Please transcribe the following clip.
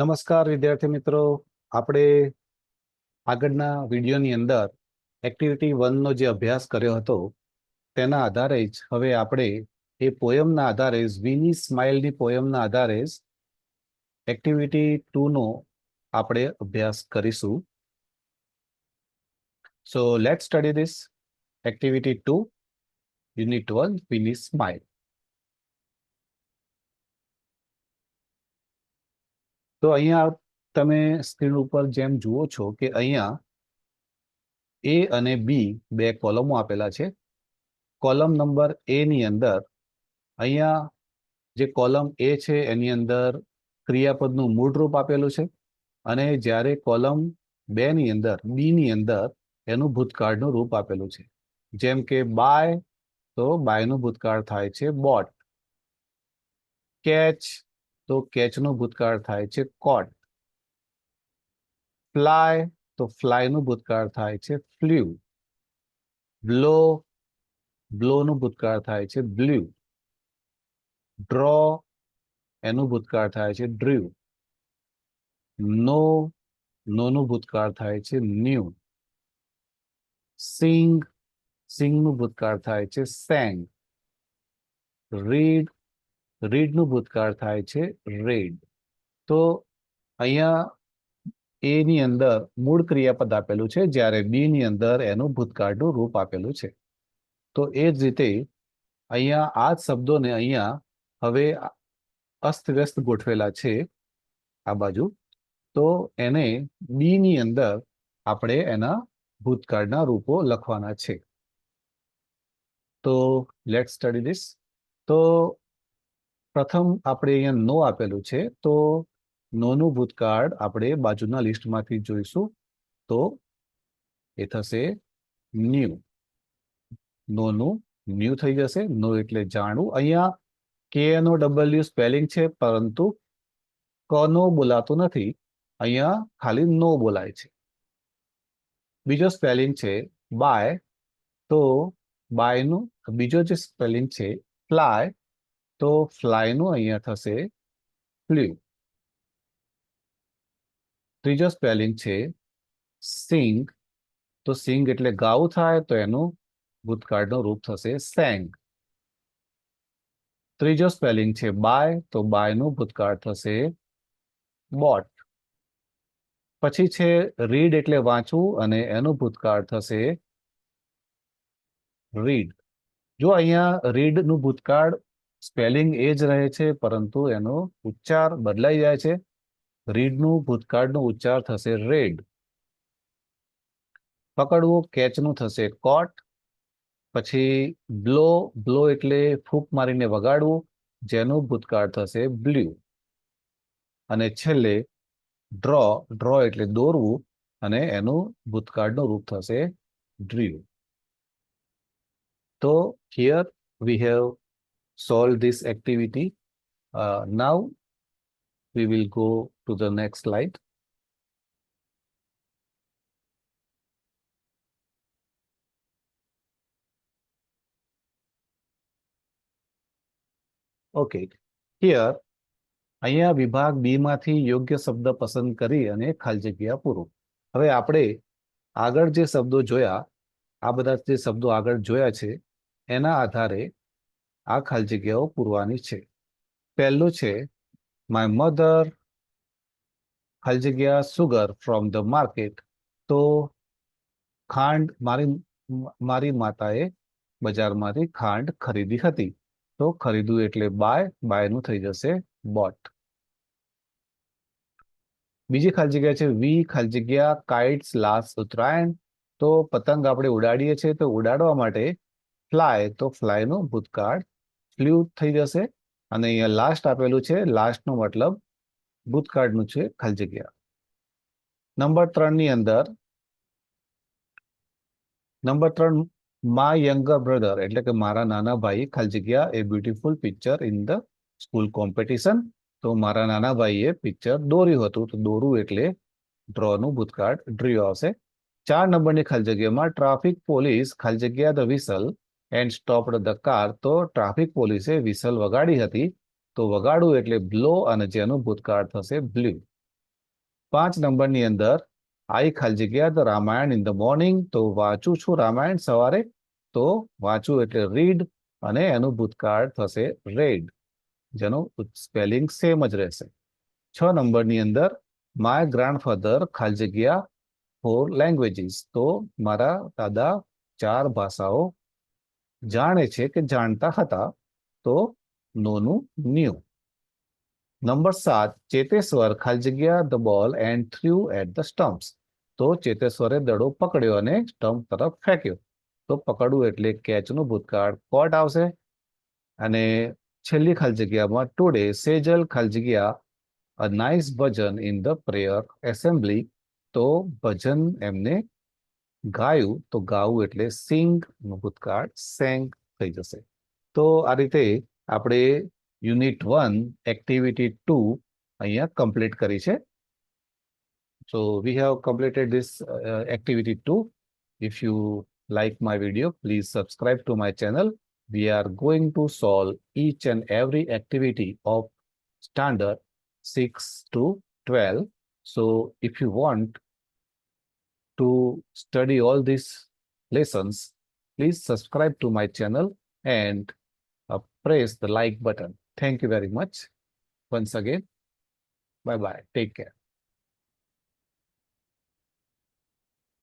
નમસ્કાર વિદ્યાર્થી મિત્રો. આપણે આગળના વિડીયોની અંદર એક્ટિવિટી 1 નો જે અભ્યાસ કર્યો હતો તેના આધારે જ હવે આપણે એ પોયમના આધારે વીની સ્માઇલની પોયમના આધારે એક્ટિવિટી 2 નો આપણે અભ્યાસ કરીશું. So let's study this activity 2 unit 1 Winnie smile. તો અહીંયા તમે સ્ક્રીન ઉપર જેમ જુઓ છો કે અહીંયા એ અને બી બે કોલમો આપેલા છે. કોલમ નંબર એ ની અંદર અહીંયા જે કોલમ એ છે એની અંદર ક્રિયાપદનું મૂળ રૂપ આપેલું છે અને જ્યારે કોલમ 2 ની અંદર બી ની અંદર એનું ભૂતકાળનું રૂપ આપેલું છે. જેમ કે બાય, તો બાયનું ભૂતકાળ થાય છે બોટ. કેચ, તો કેચનું ભૂતકાળ થાય છે કોટ. ફ્લાય, તો ફ્લાયનું ભૂતકાળ થાય છે ફ્લ્યુ. બ્લો, બ્લોનું ભૂતકાળ થાય છે બ્લ્યુ. ડ્રો, એનું ભૂતકાળ થાય છે ડ્રીવ. નો, નોનું ભૂતકાળ થાય છે ન્યુ. સિંગ, સિંગનું ભૂતકાળ થાય છે સેંગ. રીડ, રીડનું ભૂતકાળ થાય છે રેડ. તો અહીંયા એ ની અંદર મૂળ ક્રિયાપદ આપેલું છે, જ્યારે બી ની અંદર એનું ભૂતકાળનું રૂપ આપેલું છે. તો એ જ રીતે અહીંયા આ જ શબ્દોને અહીંયા હવે અસ્તવ્યસ્ત ગોઠવેલા છે આ બાજુ. તો એને બી ની અંદર આપણે એના ભૂતકાળના રૂપો લખવાના છે. તો લેટ્સ સ્ટડી ધીસ. તો પ્રથમ આપણે અહીંયા નો આપેલું છે, તો નોનું ભૂતકાળ આપણે બાજુના લિસ્ટમાંથી જોઈશું. તો એ થશે ન્યુ. નોનું ન્યુ થઈ જશે. નો એટલે જાણવું. અહીંયા કે નો ડબલ્યુ સ્પેલિંગ છે, પરંતુ ક નો બોલાતું નથી. અહીંયા ખાલી નો બોલાય છે. બીજો સ્પેલિંગ છે બાય, તો બાયનું બીજો જે સ્પેલિંગ છે ફ્લાય, તો ફ્લાયનું અહીંયા થશે ફ્લ્યુ. ત્રીજો સ્પેલિંગ છે સિંગ, તો સિંગ એટલે ગાવું થાય, તો એનું ભૂતકાળનું રૂપ થશે સેંગ. ત્રીજો સ્પેલિંગ છે બાય, તો બાયનું ભૂતકાળ થશે બોટ. પછી છે રીડ એટલે વાંચવું, અને એનું ભૂતકાળ થશે રીડ. જો અહીંયા રીડનું ભૂતકાળ સ્પેલિંગ એ જ રહે છે, પરંતુ એનો ઉચ્ચાર બદલાઈ જાય છે. રીડનું ભૂતકાળનો ઉચ્ચાર થશે રેડ. પકડવું, કેચનું થશે કોટ. પછી બ્લો, બ્લો એટલે ફૂંક મારીને વગાડવું, જેનું ભૂતકાળ થશે બ્લ્યુ. અને છેલ્લે ડ્રો, ડ્રો એટલે દોરવું, અને એનું ભૂતકાળનું રૂપ થશે ડ્રીવ. તો here we have solved this activity. Now we will go to the next slide. Okay, here અહીંયા વિભાગ બી માંથી યોગ્ય શબ્દ પસંદ કરી અને ખાલી જગ્યા પૂરો. હવે આપણે આગળ જે શબ્દો જોયા, આ બધા જે શબ્દો આગળ જોયા છે એના આધારે આ ખાલી જગ્યાઓ પૂરવાની છે. પહેલું છે માય મધર, ખાલી જગ્યા સુગર ફ્રોમ ધ માર્કેટ. તો ખાંડ મારી માતાએ બજારમાંથી ખાંડ ખરીદી હતી. તો ખરીદવું એટલે બાય, બાયનું થઈ જશે બોટ. બીજી ખાલી જગ્યા છે વી ખાલી જગ્યા કાઇટ્સ લાસ્ટ ઉત્તરાયણ. તો પતંગ આપણે ઉડાડીએ છીએ, તો ઉડાડવા માટે ફ્લાય, તો ફ્લાયનું ભૂતકાળ ફ્લ્યુ થઈ જશે. અને અહીંયા લાસ્ટ આપેલું છે, લાસ્ટનો મતલબ ભૂતકાળનું છે ખાલી જગ્યા. નંબર 3 ની અંદર નંબર 3 માય યંગર બ્રધર એટલે કે મારા નાના ભાઈ ખાલી જગ્યા a beautiful picture in the school competition. તો મારા નાના ભાઈએ પિક્ચર દોર્યું હતું, તો દોરવું એટલે ડ્રોનું ભૂતકાળ ડ્રીવ આવશે. 4 નંબરની ખાલી જગ્યામાં ટ્રાફિક પોલીસ ખાલી જગ્યા the whistle and stopped the car. તો ટ્રાફિક પોલીસે વિસલ વગાડી હતી, તો વગાડવું એટલે બ્લો, અને જેનું ભૂતકાળ થશે બ્લ્યુ. 5 નંબરની અંદર આઈ ખાલી જગ્યા the Ramayana in the morning, તો વાંચું છું રામાયણ સવારે, તો વાંચું એટલે રીડ અને એનું ભૂતકાળ થશે રેડ, જેનું સ્પેલિંગ સેમ જ રહેશે. 6 નંબરની અંદર માય ગ્રાન્ડફાધર ખાલી જગ્યા 4 લેંગ્વેજીસ, તો મારા દાદા 4 ભાષાઓ જાણે છે કે જાણતા હતા, તો નોનું ન્યૂ. નંબર 7 ચેતેશ્વર ખાલી જગ્યા the ball and threw at the stumps, તો ચેતેશ્વરે દડો પકડ્યો અને સ્ટમ્પ તરફ ફેંક્યો, તો પકડવું એટલે કેચનું ભૂતકાળ કોટ આવશે. અને છેલ્લી ખાલી જગ્યામાં ટુડે સેજલ ખાલી જગ્યા a nice Bhajan in the prayer assembly, તો ભજન એમને ગાયું, તો ગાવું એટલે સિંગ નું ભૂતકાળ સેંગ થઈ જશે. તો આ રીતે આપણે યુનિટ 1 એક્ટિવિટી 2 અહીંયા કમ્પ્લીટ કરી છે. So we have completed this activity 2. If you like my video, please subscribe to my channel. We are going to solve each and every activity of standard 6 to 12. So if you want to study all these lessons, please subscribe to my channel and press the like button. Thank you very much. Once again, bye bye. Take care.